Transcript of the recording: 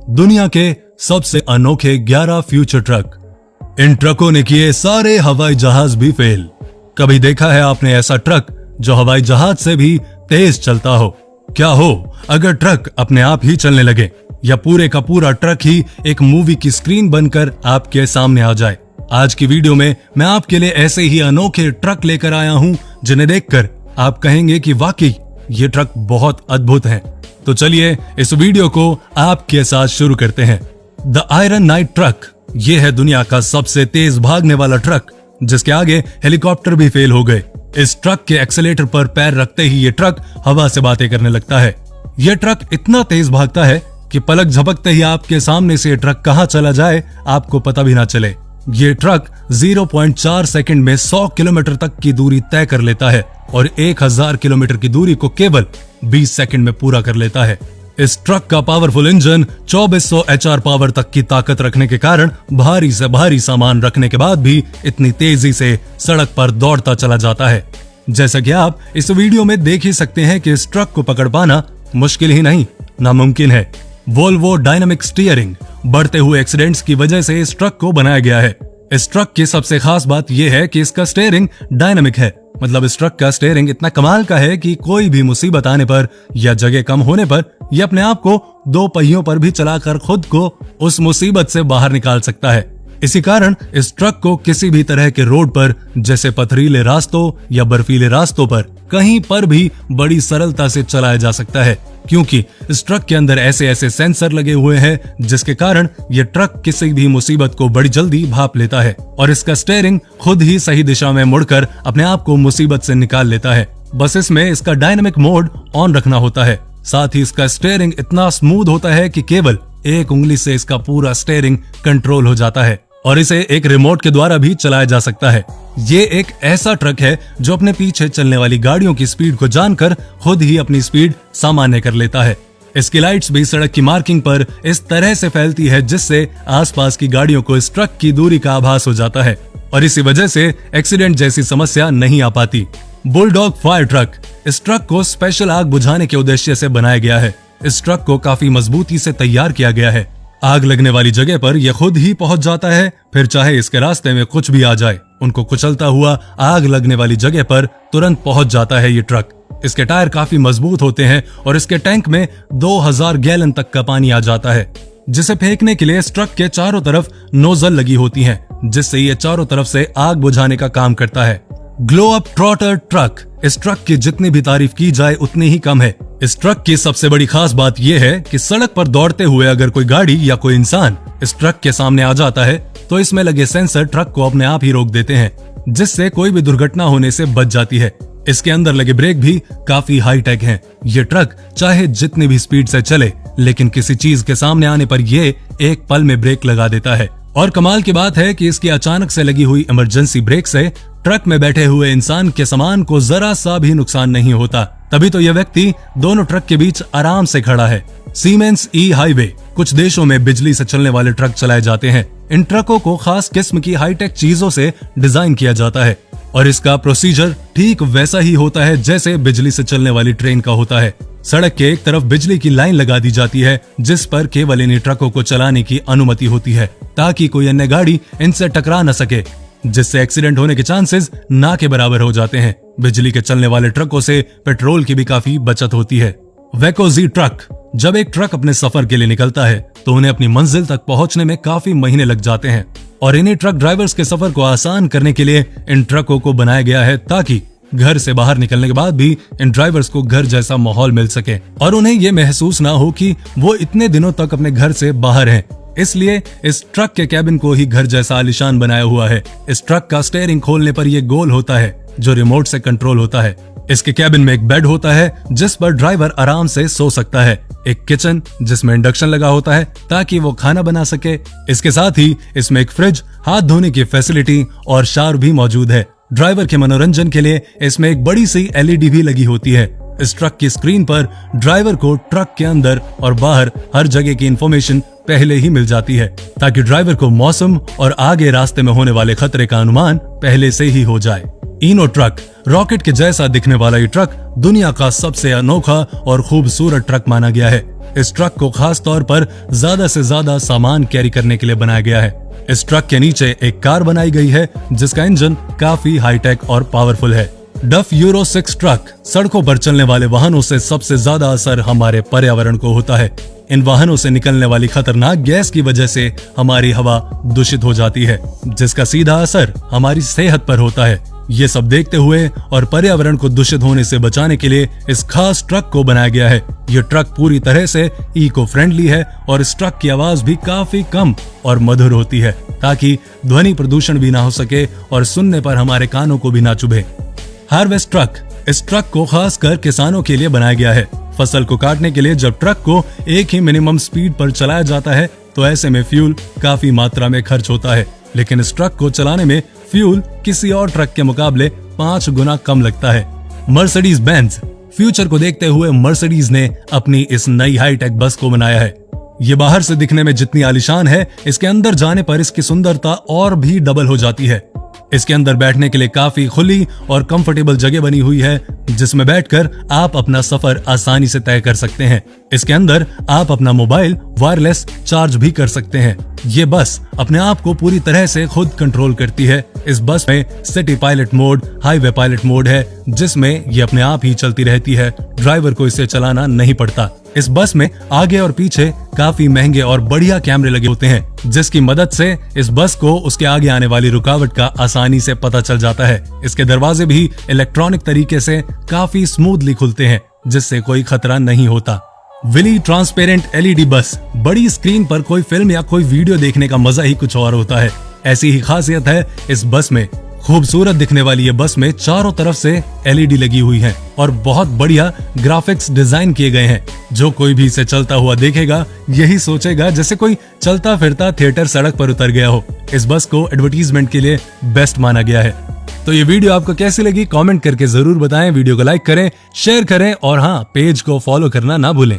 दुनिया के सबसे अनोखे 11 फ्यूचर ट्रक। इन ट्रकों ने किए सारे हवाई जहाज भी फेल। कभी देखा है आपने ऐसा ट्रक जो हवाई जहाज से भी तेज चलता हो? क्या हो अगर ट्रक अपने आप ही चलने लगे, या पूरे का पूरा ट्रक ही एक मूवी की स्क्रीन बनकर आपके सामने आ जाए। आज की वीडियो में मैं आपके लिए ऐसे ही अनोखे ट्रक लेकर आया हूं जिन्हें देखकर आप कहेंगे कि वाकई ये ट्रक बहुत अद्भुत हैं। तो चलिए इस वीडियो को आपके साथ शुरू करते हैं। द आयरन नाइट ट्रक ये है दुनिया का सबसे तेज भागने वाला ट्रक, जिसके आगे हेलीकॉप्टर भी फेल हो गए। इस ट्रक के एक्सेलेटर पर पैर रखते ही ये ट्रक हवा से बातें करने लगता है। यह ट्रक इतना तेज भागता है कि पलक झपकते ही आपके सामने से ये ट्रक कहां चला जाए आपको पता भी ना चले। ये ट्रक 0.4 सेकंड में 100 किलोमीटर तक की दूरी तय कर लेता है और 1000 किलोमीटर की दूरी को केवल 20 सेकंड में पूरा कर लेता है। इस ट्रक का पावरफुल इंजन 2400 HR पावर तक की ताकत रखने के कारण भारी से भारी सामान रखने के बाद भी इतनी तेजी से सड़क पर दौड़ता चला जाता है। जैसा कि आप इस वीडियो में देख ही सकते हैं कि इस ट्रक को पकड़ पाना मुश्किल ही नहीं, नामुमकिन है। वोल्वो डायनामिक स्टीयरिंग बढ़ते हुए एक्सीडेंट्स की वजह से इस ट्रक को बनाया गया है। इस ट्रक की सबसे खास बात यह है कि इसका स्टीयरिंग डायनामिक है। मतलब इस ट्रक का स्टीयरिंग इतना कमाल का है कि कोई भी मुसीबत आने पर या जगह कम होने पर यह अपने आप को 2 पहियों पर भी चलाकर खुद को उस मुसीबत से बाहर निकाल सकता है। इसी कारण इस ट्रक को किसी भी तरह के रोड पर, जैसे पथरीले रास्तों या बर्फीले रास्तों पर, कहीं पर भी बड़ी सरलता से चलाया जा सकता है, क्योंकि इस ट्रक के अंदर ऐसे ऐसे सेंसर लगे हुए हैं जिसके कारण यह ट्रक किसी भी मुसीबत को बड़ी जल्दी भांप लेता है और इसका स्टीयरिंग खुद ही सही दिशा में मुड़कर अपने आप को मुसीबत से निकाल लेता है। बस इसमें इसका डायनामिक मोड ऑन रखना होता है। साथ ही इसका स्टीयरिंग इतना स्मूथ होता है कि केवल एक उंगली से इसका पूरा स्टीयरिंग कंट्रोल हो जाता है और इसे एक रिमोट के द्वारा भी चलाया जा सकता है। ये एक ऐसा ट्रक है जो अपने पीछे चलने वाली गाड़ियों की स्पीड को जानकर खुद ही अपनी स्पीड सामान्य कर लेता है। इसकी लाइट्स भी सड़क की मार्किंग पर इस तरह से फैलती है जिससे आसपास की गाड़ियों को इस ट्रक की दूरी का आभास हो जाता है और इसी वजह से एक्सीडेंट जैसी समस्या नहीं आ पाती। बुलडॉग फायर ट्रक, इस ट्रक को स्पेशल आग बुझाने के उद्देश्य से बनाया गया है। इस ट्रक को काफी मजबूती से तैयार किया गया है। आग लगने वाली जगह पर यह खुद ही पहुंच जाता है, फिर चाहे इसके रास्ते में कुछ भी आ जाए उनको कुचलता हुआ आग लगने वाली जगह पर तुरंत पहुंच जाता है ये ट्रक। इसके टायर काफी मजबूत होते हैं और इसके टैंक में 2000 गैलन तक का पानी आ जाता है, जिसे फेंकने के लिए इस ट्रक के चारों तरफ नोजल लगी होती हैं, जिससे ये चारों तरफ से आग बुझाने का काम करता है। ग्लो अप ट्रॉटर ट्रक, इस ट्रक की जितनी भी तारीफ की जाए उतनी ही कम है। इस ट्रक की सबसे बड़ी खास बात यह है कि सड़क पर दौड़ते हुए अगर कोई गाड़ी या कोई इंसान इस ट्रक के सामने आ जाता है तो इसमें लगे सेंसर ट्रक को अपने आप ही रोक देते हैं, जिससे कोई भी दुर्घटना होने से बच जाती है। इसके अंदर लगे ब्रेक भी काफी हाई टेक हैं। ये ट्रक चाहे जितनी भी स्पीड से चले, लेकिन किसी चीज के सामने आने पर ये एक पल में ब्रेक लगा देता है। और कमाल की बात है कि इसकी अचानक से लगी हुई इमरजेंसी ब्रेक से ट्रक में बैठे हुए इंसान के सामान को जरा सा भी नुकसान नहीं होता। तभी तो यह व्यक्ति दोनों ट्रक के बीच आराम से खड़ा है। सीमेंस ई हाईवे, कुछ देशों में बिजली से चलने वाले ट्रक चलाए जाते हैं। इन ट्रकों को खास किस्म की हाईटेक चीजों से डिजाइन किया जाता है और इसका प्रोसीजर ठीक वैसा ही होता है जैसे बिजली से चलने वाली ट्रेन का होता है। सड़क के एक तरफ बिजली की लाइन लगा दी जाती है जिस पर केवल इन ट्रकों को चलाने की अनुमति होती है, ताकि कोई अन्य गाड़ी इनसे टकरा न सके, जिससे एक्सीडेंट होने के चांसेस ना के बराबर हो जाते हैं। बिजली के चलने वाले ट्रकों से पेट्रोल की भी काफी बचत होती है। वेकोजी ट्रक, जब एक ट्रक अपने सफर के लिए निकलता है तो उन्हें अपनी मंजिल तक पहुंचने में काफी महीने लग जाते हैं और इन्हीं ट्रक ड्राइवर्स के सफर को आसान करने के लिए इन ट्रकों को बनाया गया है, ताकि घर से बाहर निकलने के बाद भी इन ड्राइवर्स को घर जैसा माहौल मिल सके और उन्हें ये महसूस ना हो कि वो इतने दिनों तक अपने घर से बाहर हैं। इसलिए इस ट्रक के कैबिन को ही घर जैसा आलीशान बनाया हुआ है। इस ट्रक का स्टीयरिंग खोलने पर यह गोल होता है जो रिमोट से कंट्रोल होता है। इसके कैबिन में एक बेड होता है जिस पर ड्राइवर आराम से सो सकता है, एक किचन जिसमें इंडक्शन लगा होता है ताकि वो खाना बना सके। इसके साथ ही इसमें एक फ्रिज, हाथ धोने की फैसिलिटी और शावर भी मौजूद है। ड्राइवर के मनोरंजन के लिए इसमें एक बड़ी सी LED भी लगी होती है। इस ट्रक की स्क्रीन पर ड्राइवर को ट्रक के अंदर और बाहर हर जगह की इंफॉर्मेशन पहले ही मिल जाती है, ताकि ड्राइवर को मौसम और आगे रास्ते में होने वाले खतरे का अनुमान पहले से ही हो जाए। इनो ट्रक रॉकेट के जैसा दिखने वाला ये ट्रक दुनिया का सबसे अनोखा और खूबसूरत ट्रक माना गया है। इस ट्रक को खास तौर पर ज्यादा से ज्यादा सामान कैरी करने के लिए बनाया गया है। इस ट्रक के नीचे एक कार बनाई गई है जिसका इंजन काफी हाईटेक और पावरफुल है। डफ यूरो 6 ट्रक सड़कों पर चलने वाले वाहनों से सबसे ज्यादा असर हमारे पर्यावरण को होता है। इन वाहनों से निकलने वाली खतरनाक गैस की वजह से हमारी हवा दूषित हो जाती है, जिसका सीधा असर हमारी सेहत पर होता है। ये सब देखते हुए और पर्यावरण को दूषित होने से बचाने के लिए इस खास ट्रक को बनाया गया है। ये ट्रक पूरी तरह से इको फ्रेंडली है और इस ट्रक की आवाज भी काफी कम और मधुर होती है, ताकि ध्वनि प्रदूषण भी ना हो सके और सुनने पर हमारे कानों को भी ना चुभे। हार्वेस्ट ट्रक इस ट्रक को खास कर किसानों के लिए बनाया गया है। फसल को काटने के लिए जब ट्रक को एक ही मिनिमम स्पीड पर चलाया जाता है तो ऐसे में फ्यूल काफी मात्रा में खर्च होता है, लेकिन इस ट्रक को चलाने में फ्यूल किसी और ट्रक के मुकाबले 5 गुना कम लगता है। मर्सिडीज बेंज फ्यूचर को देखते हुए मर्सिडीज ने अपनी इस नई हाईटेक बस को बनाया है। ये बाहर से दिखने में जितनी आलीशान है, इसके अंदर जाने पर इसकी सुंदरता और भी डबल हो जाती है। इसके अंदर बैठने के लिए काफी खुली और कंफर्टेबल जगह बनी हुई है, जिसमें बैठकर आप अपना सफर आसानी से तय कर सकते हैं। इसके अंदर आप अपना मोबाइल वायरलेस चार्ज भी कर सकते हैं। ये बस अपने आप को पूरी तरह से खुद कंट्रोल करती है। इस बस में city pilot mode, highway pilot mode है, जिसमें ये अपने आप ही चलती रहती है। ड्राइवर को इसे चलाना नहीं पड़ता। इस बस में आगे और पीछे काफी महंगे और बढ़िया कैमरे लगे होते हैं, जिसकी मदद से इस बस को उसके आगे आने वाली रुकावट का आसानी से पता चल जाता है। इसके दरवाजे भी इलेक्ट्रॉनिक तरीके से काफी स्मूथली खुलते हैं, जिससे कोई खतरा नहीं होता। विली ट्रांसपेरेंट एलईडी बस बड़ी स्क्रीन पर कोई फिल्म या कोई वीडियो देखने का मजा ही कुछ और होता है। ऐसी ही खासियत है इस बस में। खूबसूरत दिखने वाली ये बस में चारों तरफ से एलईडी लगी हुई है और बहुत बढ़िया ग्राफिक्स डिजाइन किए गए हैं। जो कोई भी इसे चलता हुआ देखेगा यही सोचेगा जैसे कोई चलता फिरता थिएटर सड़क पर उतर गया हो। इस बस को एडवर्टीजमेंट के लिए बेस्ट माना गया है। तो ये वीडियो आपको कैसी लगी कमेंट करके जरूर बताएं। वीडियो को लाइक करें, शेयर करें और हाँ, पेज को फॉलो करना ना भूलें।